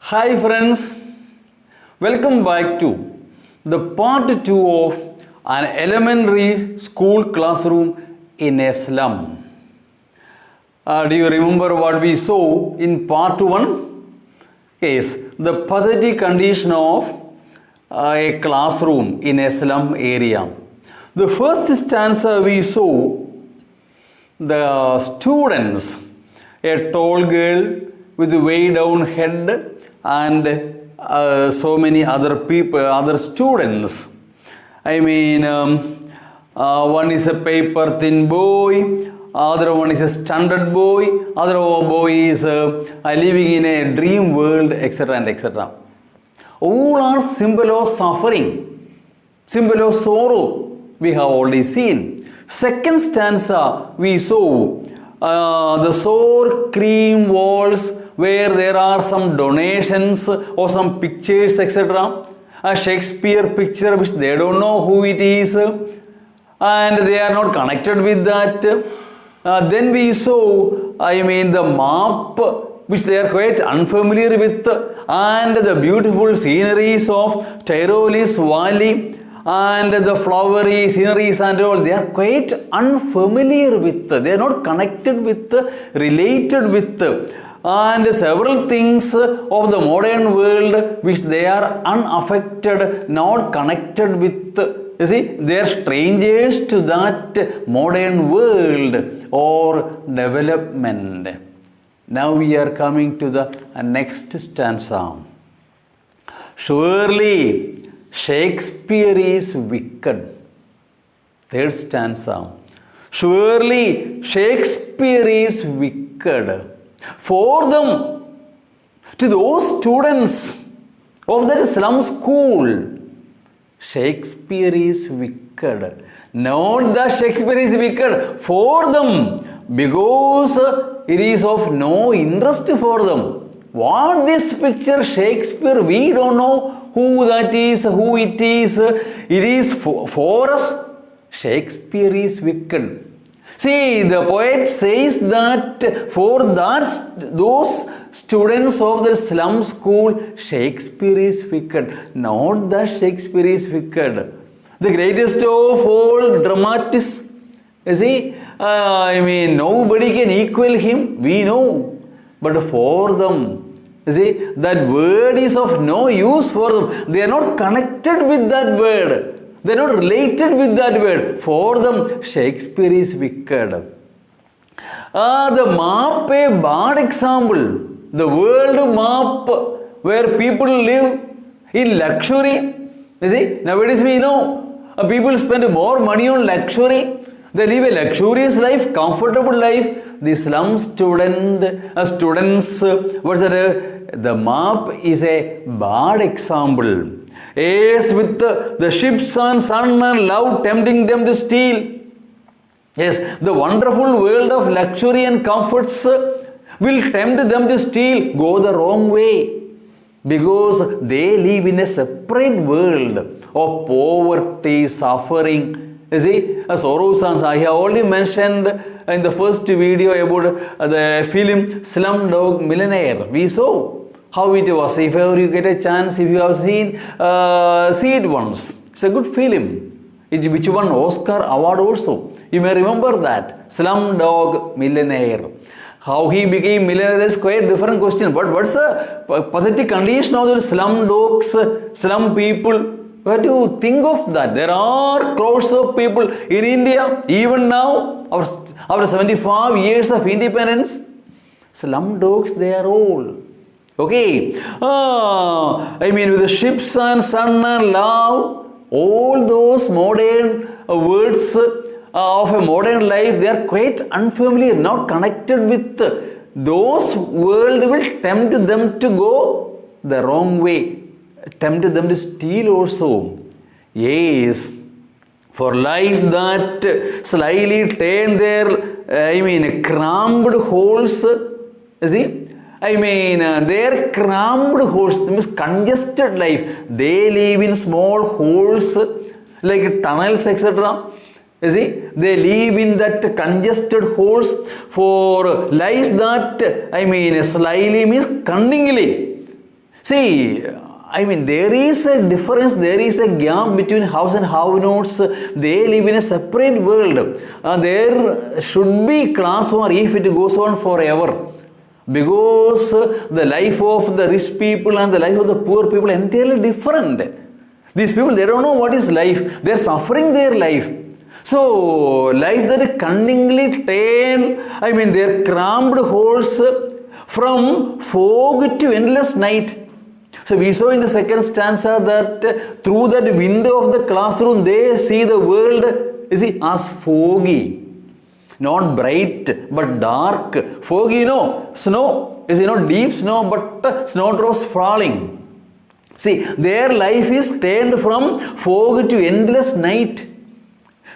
Hi friends, welcome back to the part 2 of an elementary school classroom in a slum. Do you remember what we saw in part 1? Yes, the pathetic condition of a classroom in a slum area. The first stanza we saw the students, a tall girl with a way down head and so many other people, other students. One is a paper thin boy, other one is a standard boy, other boy is living in a dream world, etc. and etc. All are symbol of suffering, symbol of sorrow we have already seen. Second stanza we saw the sour cream walls where there are some donations or some pictures, etc. A Shakespeare picture which they don't know who it is and they are not connected with that. Then we saw the map which they are quite unfamiliar with, and the beautiful sceneries of Tyrolis Valley and the flowery sceneries and all, they are quite unfamiliar with, they are not connected with, related with, and several things of the modern world which they are unaffected, not connected with. You see, they are strangers to that modern world or development. Now we are coming to the next stanza. Surely Shakespeare is wicked. Third stanza. Surely Shakespeare is wicked. For them, to those students of that slum school, Shakespeare is wicked. Not that Shakespeare is wicked for them, because it is of no interest for them. What this picture Shakespeare, we don't know who that is, who it is. It is for us, Shakespeare is wicked. See, the poet says that for those students of the slum school, Shakespeare is wicked. Not that Shakespeare is wicked. The greatest of all dramatists, you see, nobody can equal him, we know. But for them, you see, that word is of no use for them. They are not connected with that word. They are not related with that word. For them, Shakespeare is wicked. The map, a bad example. The world map where people live in luxury. You see, nowadays we know people spend more money on luxury. They live a luxurious life, comfortable life. The slum students, what's that? The map is a bad example. Yes, with the ships and sun and love tempting them to steal. Yes, the wonderful world of luxury and comforts will tempt them to steal, go the wrong way. Because they live in a separate world of poverty, suffering. You see, sorrows and I have already mentioned in the first video about the film Slumdog Millionaire. We saw how it was. If ever you get a chance, if you have seen, see it once. It's a good film. Which won Oscar award also. You may remember that. Slumdog Millionaire. How he became millionaire is quite a different question. But what's the pathetic condition of the slum dogs, slum people? What do you think of that? There are crores of people in India, even now, after 75 years of independence. Slum dogs, they are all. Okay. With the ships and sun and love, all those modern words of a modern life, they are quite unfamiliar, not connected with those world will tempt them to go the wrong way, tempt them to steal also. Yes, for lives that slyly turn their cramped holes, you see, their cramped holes, means congested life. They live in small holes like tunnels, etc. You see, they live in that congested holes for lies that, slyly means cunningly. See, I mean, there is a difference, there is a gap between haves and have-nots. They live in a separate world. There should be class war if it goes on forever. Because the life of the rich people and the life of the poor people are entirely different. These people, they don't know what is life. They are suffering their life. So, life that is cunningly turned, I mean, they are crammed holes from fog to endless night. So we saw in the second stanza that through that window of the classroom they see the world, you see, as foggy. Not bright but dark. Foggy, snow is deep snow, but snowdrops falling. See, their life is turned from fog to endless night.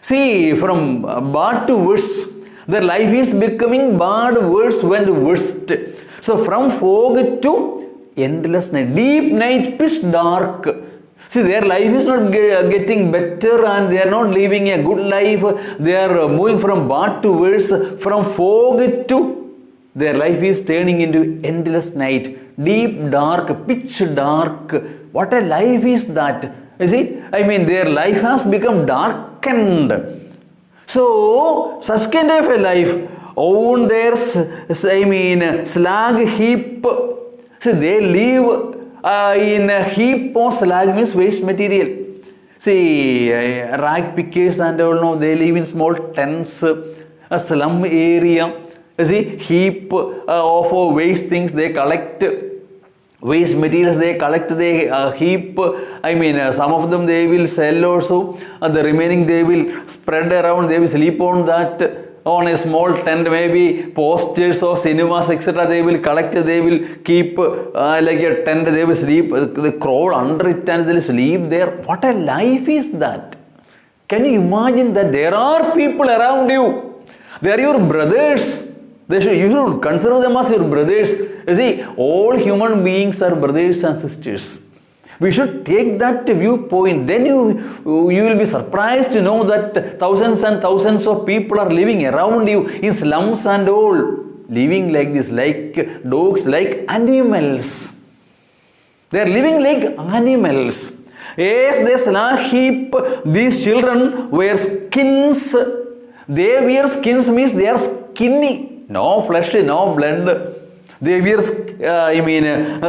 See, from bad to worse. Their life is becoming bad, worse and worst. So from fog to endless night, deep night, pitch dark. See, their life is not getting better and they are not living a good life. They are moving from bad to worse, from fog to their life is turning into endless night, deep dark, pitch dark. What a life is that? You see, I mean, their life has become darkened. So, such kind of a life, on their, slag heap. See, they live in a heap of slag, means waste material. See, rag pickers and all, they live in small tents, a slum area. You see, heap of waste things they collect. Waste materials they collect, they heap. Some of them they will sell also. The remaining they will spread around, they will sleep on that. On a small tent, maybe posters of cinemas, etc. They will collect, they will keep like a tent, they will sleep, they crawl under it and they will sleep there. What a life is that? Can you imagine that there are people around you? They are your brothers. You should consider them as your brothers. You see, all human beings are brothers and sisters. We should take that viewpoint. Then you will be surprised to know that thousands and thousands of people are living around you in slums and all. Living like this, like dogs, like animals. They are living like animals. Yes, they slag heap. These children wear skins. They wear skins means they are skinny. No flesh, no blood. They wear,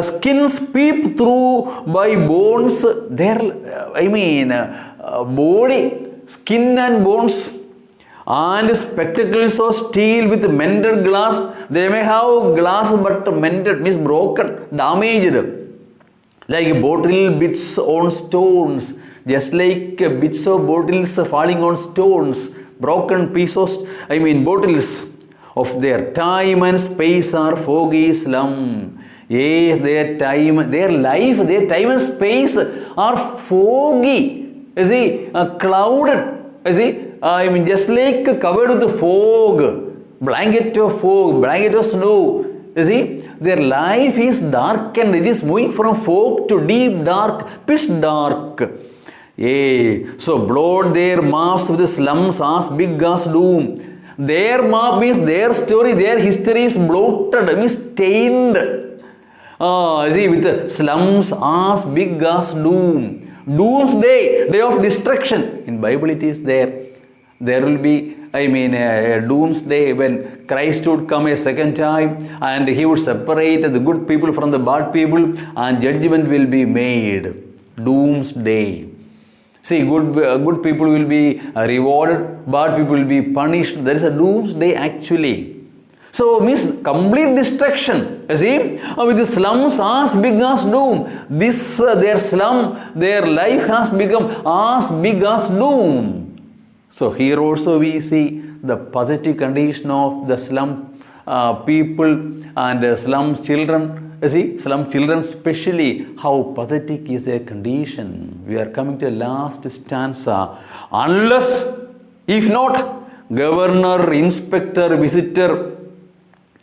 skins peep through by bones. Their, body, skin and bones. And spectacles of steel with mended glass. They may have glass but mended, means broken, damaged. Like bottle bits on stones. Just like bits of bottles falling on stones. Broken pieces, bottles of their time and space are foggy slum. Yes, their time, their life, their time and space are foggy. You see, clouded. You see, just like covered with fog, blanket of fog, blanket of snow. You see, their life is darkened. It is moving from fog to deep dark, pitch dark. Yeah. So blot their maps with the slums as big as doom. Their map means their story, their history is bloated, means stained. See, with the slums as big as doom. Doomsday, day of destruction. In Bible it is there. There will be, a doomsday when Christ would come a second time and he would separate the good people from the bad people and judgment will be made. Doomsday. See, good people will be rewarded, bad people will be punished. There is a doomsday actually. So, means complete destruction. You see, with the slums as big as doom. This, their slum, their life has become as big as doom. So, here also we see the pathetic condition of the slum people and slum children. You see, slum children especially, how pathetic is their condition. We are coming to the last stanza. Unless, if not, governor, inspector, visitor,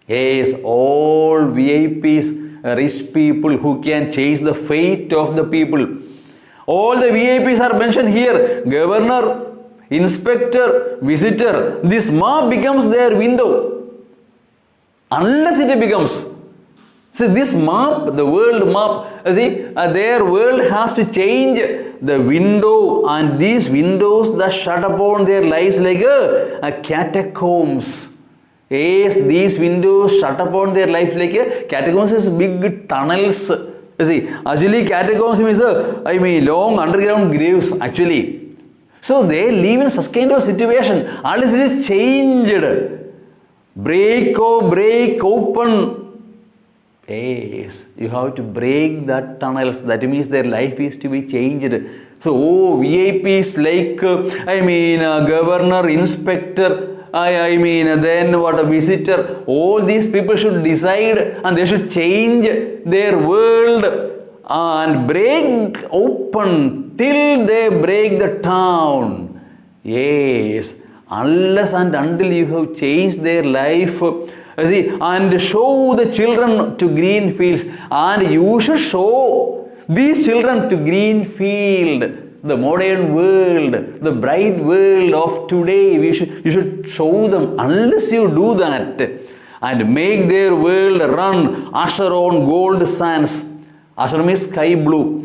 yes, all VIPs, rich people who can change the fate of the people. All the VIPs are mentioned here. Governor, inspector, visitor. This map becomes their window. Unless it becomes. So this map, the world map, their world has to change the window, and these windows that shut upon their lives like a catacombs. Yes, these windows shut upon their life like a catacombs is big tunnels. Actually catacombs means long underground graves actually. So they live in such kind of situation. Unless it is changed. Break open. Yes, you have to break that tunnels. That means their life is to be changed. So VIPs like governor, inspector, then what a visitor. All these people should decide and they should change their world and break open till they break the town. Yes, unless and until you have changed their life, and show the children to green fields, and you should show these children to green field. The modern world, the bright world of today, you should show them. Unless you do that and make their world run usher on gold sands. Usher means sky blue.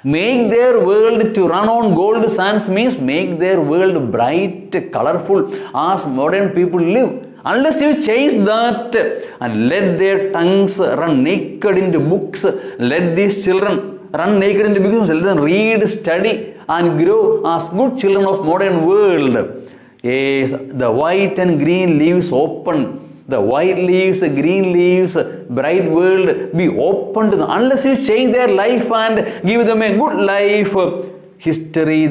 Make their world to run on gold sands means make their world bright, colorful as modern people live. Unless you change that and let their tongues run naked into books, let these children run naked into books, let them read, study and grow as good children of modern world. Yes, the white and green leaves open. The white leaves, green leaves, bright world be open to them. Unless you change their life and give them a good life, history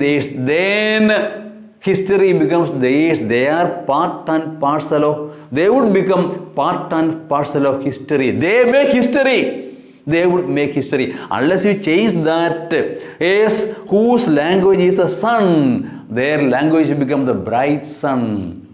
becomes theirs. They are part and parcel of, they would become part and parcel of history. They make history. They would make history. Unless you change that, yes, whose language is the sun, their language become the bright sun.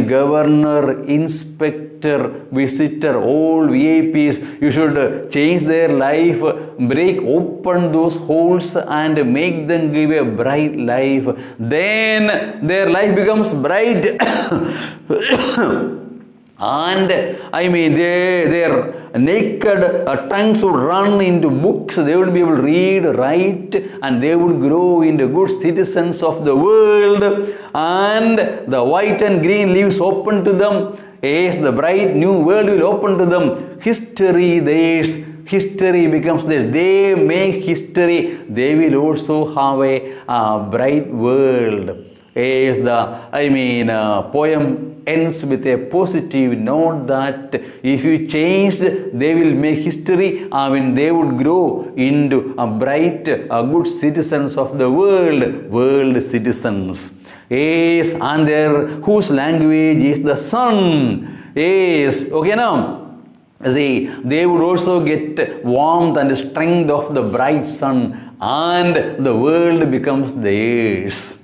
Governor, inspector, visitor, all VIPs, you should change their life, break open those holes and make them give a bright life. Then their life becomes bright. And their naked tongues would run into books. They would be able to read, write, and they would grow into good citizens of the world. And the white and green leaves open to them. Yes, the bright new world will open to them. History theirs. History becomes theirs. They make history. They will also have a bright world. Yes, the poem ends with a positive note that if you changed, they will make history. They would grow into a bright, good citizens of the world citizens. Yes, and whose language is the sun. Yes, okay now. See, they would also get warmth and strength of the bright sun, and the world becomes theirs.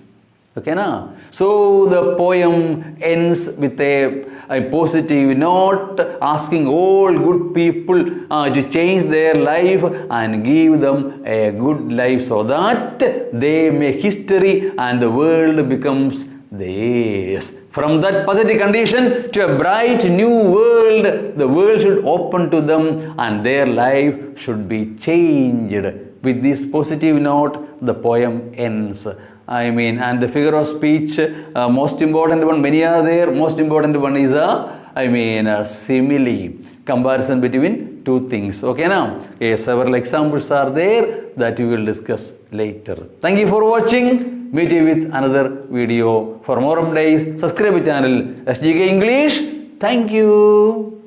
Okay, now. So the poem ends with a positive note, asking all good people to change their life and give them a good life so that they make history and the world becomes theirs. From that pathetic condition to a bright new world, the world should open to them and their life should be changed. With this positive note, the poem ends. And the figure of speech, most important one, many are there. Most important one is a simile, comparison between two things. Okay now? Yes, several examples are there that we will discuss later. Thank you for watching. Meet you with another video. For more updates, subscribe to channel SGK English. Thank you.